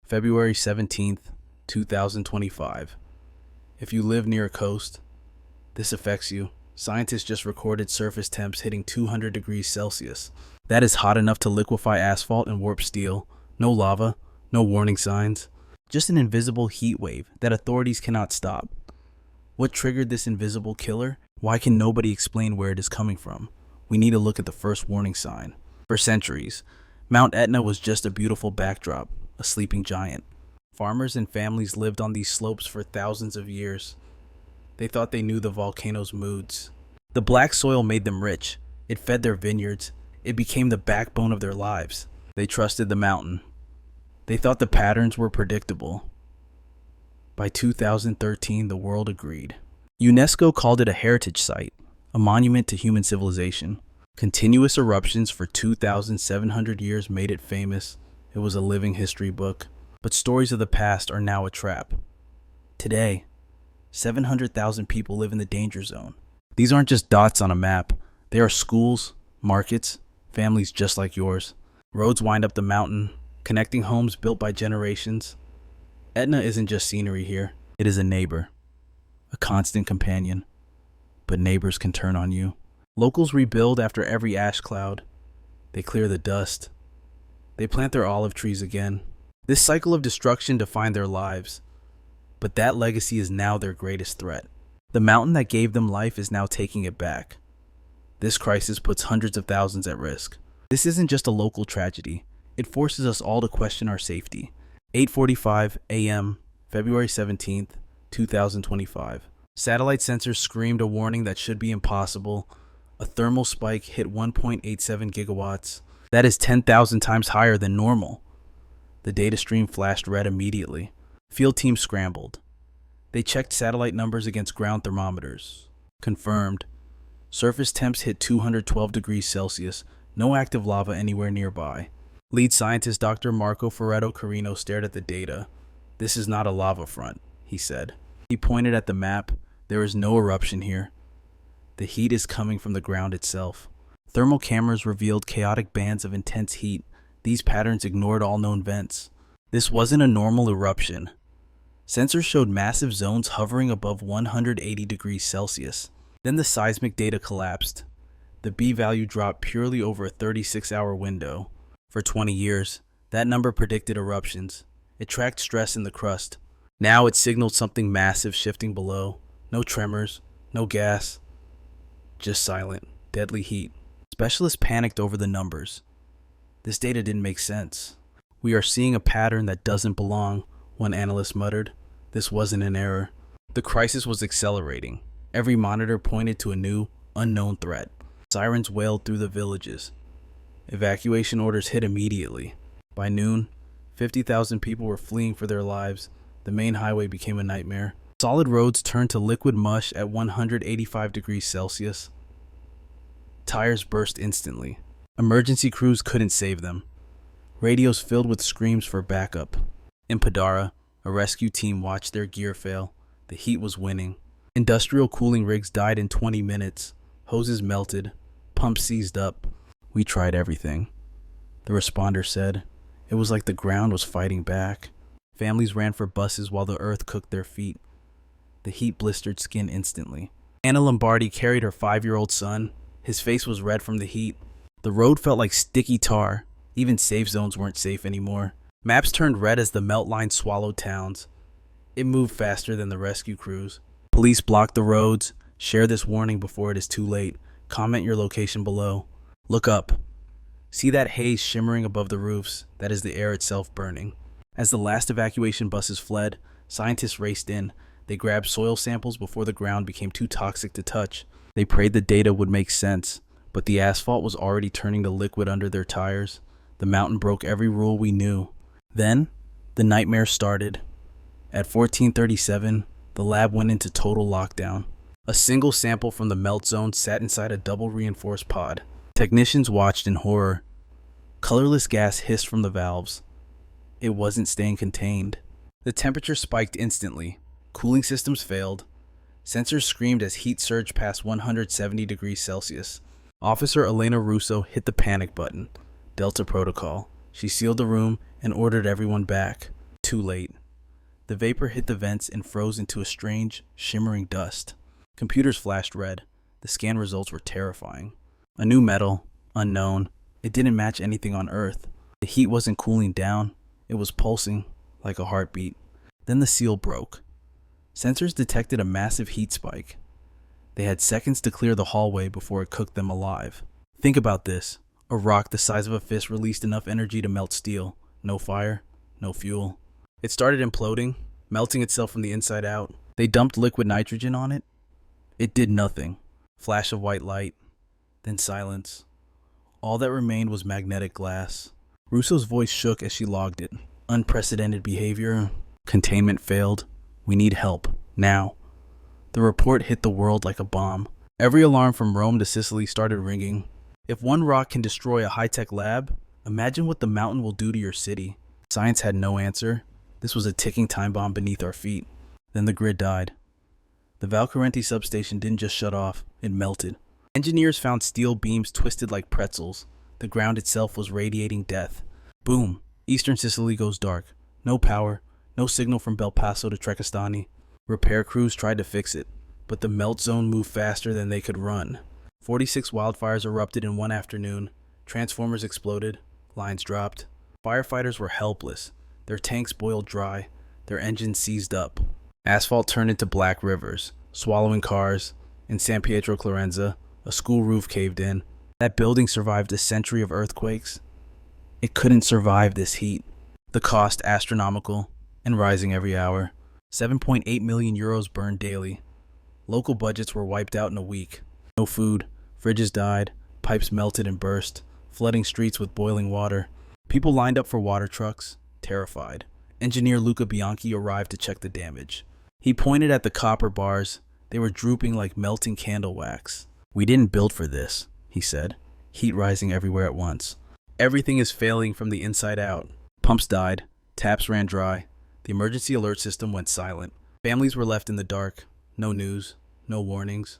February 17th, 2025. If you live near a coast, this affects you. Scientists just recorded surface temps hitting 200 degrees Celsius. That is hot enough to liquefy asphalt and warp steel. No lava, no warning signs. Just an invisible heat wave that authorities cannot stop. What triggered this invisible killer? Why can nobody explain where it is coming from? We need to look at the first warning sign. For centuries, Mount Etna was just a beautiful backdrop, a sleeping giant. Farmers and families lived on these slopes for thousands of years. They thought they knew the volcano's moods. The black soil made them rich. It fed their vineyards. It became the backbone of their lives. They trusted the mountain. They thought the patterns were predictable. By 2013, the world agreed. UNESCO called it a heritage site, a monument to human civilization. Continuous eruptions for 2,700 years made it famous. It was a living history book. But stories of the past are now a trap. Today, 700,000 people live in the danger zone. These aren't just dots on a map. They are schools, markets, families just like yours. Roads wind up the mountain, connecting homes built by generations. Etna isn't just scenery here. It is a neighbor, a constant companion. But neighbors can turn on you. Locals rebuild after every ash cloud. They clear the dust. They plant their olive trees again. This cycle of destruction defined their lives. But that legacy is now their greatest threat. The mountain that gave them life is now taking it back. This crisis puts hundreds of thousands at risk. This isn't just a local tragedy. It forces us all to question our safety. 8:45 a.m., February 17th, 2025. Satellite sensors screamed a warning that should be impossible. A thermal spike hit 1.87 gigawatts. That is 10,000 times higher than normal. The data stream flashed red immediately. Field teams scrambled. They checked satellite numbers against ground thermometers. Confirmed. Surface temps hit 212 degrees Celsius. No active lava anywhere nearby. Lead scientist Dr. Ferretto Carino stared at the data. "This is not a lava front," he said. He pointed at the map. "There is no eruption here. The heat is coming from the ground itself." Thermal cameras revealed chaotic bands of intense heat. These patterns ignored all known vents. This wasn't a normal eruption. Sensors showed massive zones hovering above 180 degrees Celsius. Then the seismic data collapsed. The B value dropped purely over a 36-hour window. For 20 years, that number predicted eruptions. It tracked stress in the crust. Now it signaled something massive shifting below. No tremors, no gas, just silent, deadly heat. Specialists panicked over the numbers. This data didn't make sense. "We are seeing a pattern that doesn't belong," one analyst muttered. This wasn't an error. The crisis was accelerating. Every monitor pointed to a new, unknown threat. Sirens wailed through the villages. Evacuation orders hit immediately. By noon, 50,000 people were fleeing for their lives. The main highway became a nightmare. Solid roads turned to liquid mush at 185 degrees Celsius. Tires burst instantly. Emergency crews couldn't save them. Radios filled with screams for backup. In Padara, a rescue team watched their gear fail. The heat was winning. Industrial cooling rigs died in 20 minutes. Hoses melted. Pumps seized up. "We tried everything," the responder said. It was like the ground was fighting back. Families ran for buses while the earth cooked their feet. The heat blistered skin instantly. Anna Lombardi carried her 5-year-old son. His face was red from the heat. The road felt like sticky tar. Even safe zones weren't safe anymore. Maps turned red as the melt line swallowed towns. It moved faster than the rescue crews. Police blocked the roads. Share this warning before it is too late. Comment your location below. Look up. See that haze shimmering above the roofs? That is the air itself burning. As the last evacuation buses fled, scientists raced in. They grabbed soil samples before the ground became too toxic to touch. They prayed the data would make sense, but the asphalt was already turning to liquid under their tires. The mountain broke every rule we knew. Then, the nightmare started. At 14:37, the lab went into total lockdown. A single sample from the melt zone sat inside a double-reinforced pod. Technicians watched in horror. Colorless gas hissed from the valves. It wasn't staying contained. The temperature spiked instantly. Cooling systems failed. Sensors screamed as heat surged past 170 degrees Celsius. Officer Elena Russo hit the panic button. Delta Protocol. She sealed the room and ordered everyone back. too late. The vapor hit the vents and froze into a strange, shimmering dust. Computers flashed red. The scan results were terrifying. A new metal, unknown. It didn't match anything on Earth. The heat wasn't cooling down. It was pulsing like a heartbeat. Then the seal broke. Sensors detected a massive heat spike. They had seconds to clear the hallway before it cooked them alive. Think about this. A rock the size of a fist released enough energy to melt steel. No fire, no fuel. It started imploding, melting itself from the inside out. They dumped liquid nitrogen on it. It did nothing. Flash of white light, then silence. All that remained was magnetic glass. Russo's voice shook as she logged it. Unprecedented behavior. Containment failed. We need help. Now. The report hit the world like a bomb. Every alarm from Rome to Sicily started ringing. If one rock can destroy a high-tech lab, imagine what the mountain will do to your city. Science had no answer. This was a ticking time bomb beneath our feet. Then the grid died. The Valcarenti substation didn't just shut off, it melted. Engineers found steel beams twisted like pretzels. The ground itself was radiating death. Boom! Eastern Sicily goes dark. No power, no signal from Bel Paso to Trecastani. Repair crews tried to fix it, but the melt zone moved faster than they could run. 46 wildfires erupted in one afternoon. Transformers exploded. Lines dropped. Firefighters were helpless. Their tanks boiled dry. Their engines seized up. Asphalt turned into black rivers, swallowing cars. In San Pietro Clarenza, a school roof caved in. That building survived a century of earthquakes. It couldn't survive this heat. The cost astronomical and rising every hour. 7.8 million euros burned daily. Local budgets were wiped out in a week. No food. Fridges died. Pipes melted and burst, flooding streets with boiling water. People lined up for water trucks, terrified. Engineer Luca Bianchi arrived to check the damage. He pointed at the copper bars. They were drooping like melting candle wax. We didn't build for this, he said, heat rising everywhere at once. Everything is failing from the inside out. Pumps died. Taps ran dry. The emergency alert system went silent. Families were left in the dark. No news, no warnings,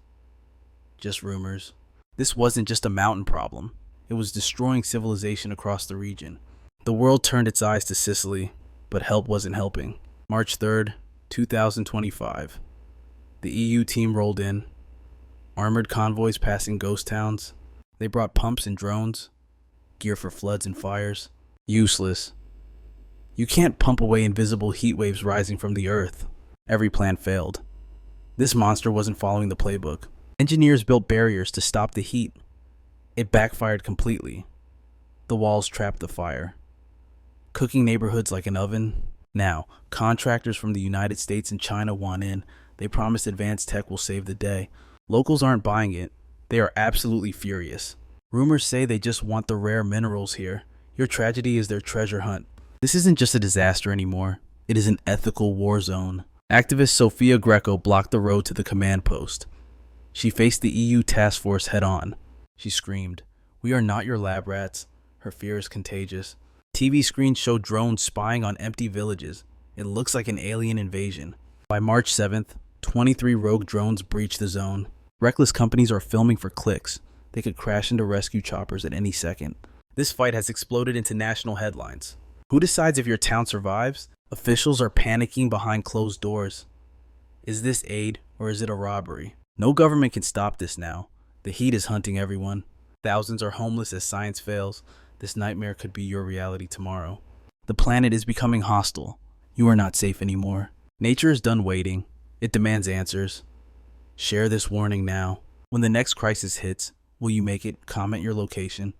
just rumors. This wasn't just a mountain problem. It was destroying civilization across the region. The world turned its eyes to Sicily, but help wasn't helping. March 3rd, 2025. The EU team rolled in. Armored convoys passing ghost towns. They brought pumps and drones, gear for floods and fires. Useless. You can't pump away invisible heat waves rising from the earth. Every plan failed. This monster wasn't following the playbook. Engineers built barriers to stop the heat. It backfired completely. The walls trapped the fire, cooking neighborhoods like an oven. Now, contractors from the United States and China want in. They promise advanced tech will save the day. Locals aren't buying it. They are absolutely furious. Rumors say they just want the rare minerals here. Your tragedy is their treasure hunt. This isn't just a disaster anymore. It is an ethical war zone. Activist Sofia Greco blocked the road to the command post. She faced the EU task force head-on. She screamed, "We are not your lab rats." Her fear is contagious. TV screens show drones spying on empty villages. It looks like an alien invasion. By March 7th, 23 rogue drones breached the zone. Reckless companies are filming for clicks. They could crash into rescue choppers at any second. This fight has exploded into national headlines. Who decides if your town survives? Officials are panicking behind closed doors. Is this aid or is it a robbery? No government can stop this now. The heat is hunting everyone. Thousands are homeless as science fails. This nightmare could be your reality tomorrow. The planet is becoming hostile. You are not safe anymore. Nature is done waiting. It demands answers. Share this warning now. When the next crisis hits, will you make it? Comment your location.